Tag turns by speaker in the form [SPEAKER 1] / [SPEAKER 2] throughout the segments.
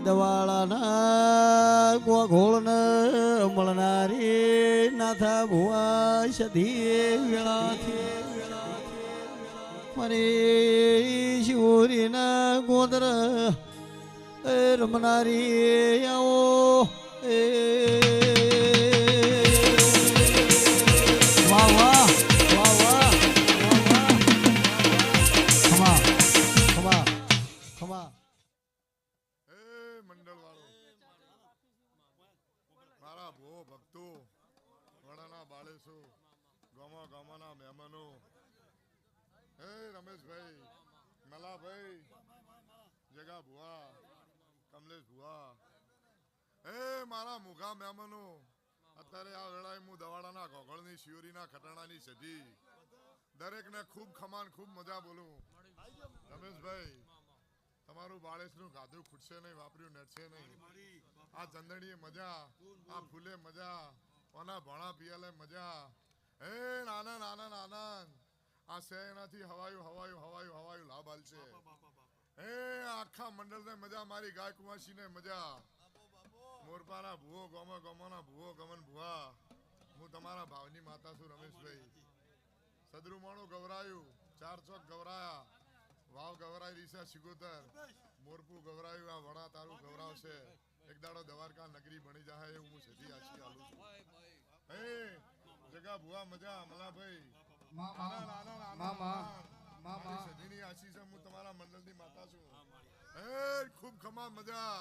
[SPEAKER 1] દવાળાના ગોળને મળનારી નાથા ભુવા સધી વેળાથી મારી શિવરીના ગોદર રમનારી આવો વાહ વાહ વાહ વાહ ખમા ખમા ખમા
[SPEAKER 2] મંડળ વાળો મારા ભો ભક્તો વડાના બાળેસો ગામના મહેમાનો હે રમેશભાઈ મલાભાઈ જગા ભુવા કમલેશ ભુવા હે મારા મુખા મહેમાનો અત્યારે આ વેળાએ હું દવાડાના ઘોઘળની શિયોરીના ખટાણાની સધી દરેકને ખૂબ ખમાન ખૂબ મજા બોલું રમેશભાઈ તમારું બાળેસનું ગાધું ખૂટશે નહીં વાપર્યું નડશે નહીં આ ચંદણીએ મજા આ ફૂલે મજા ઓના ભણા પિયાલે મજા હે આનંદ આનંદ આનંદ આ શહેરનાથી હવાયું લાભ આલશે હે આખા મંડળને મજા મારી ગાય કુંવાસીને મજા મોરપાના ભૂવો ગોમના ભૂવો ગમન ભુવા હું તમારા ભાવની માતા છું રમેશભાઈ સદરુમાણું ગવરાયું ચાર ચોક ગવરાયા વાવ ગવરાઈ રીસા સિગોતર મોરપું ગવરાયું આ વડા તારું ગવરાવશે એક દાડો દ્વારકા નગરી બની જાય એવું હું સધી આશી આલું છું હે જગા ભુવા મજા મલાભાઈ સધીની આશીષ હું તમારા મંડળની માતા છું હે ખૂબ ખમા મજા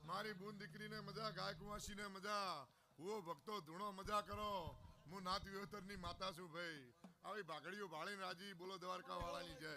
[SPEAKER 2] મારી બૂન દીકરીને મજા ગાય કુંવાસીને મજા હુઓ ભક્તો ધૂણો મજા કરો હું નાત વિહોતરની માતા છું ભાઈ આવી ભાગડીઓ ભાળીને રાજી બોલો દ્વારકા વાળાની જય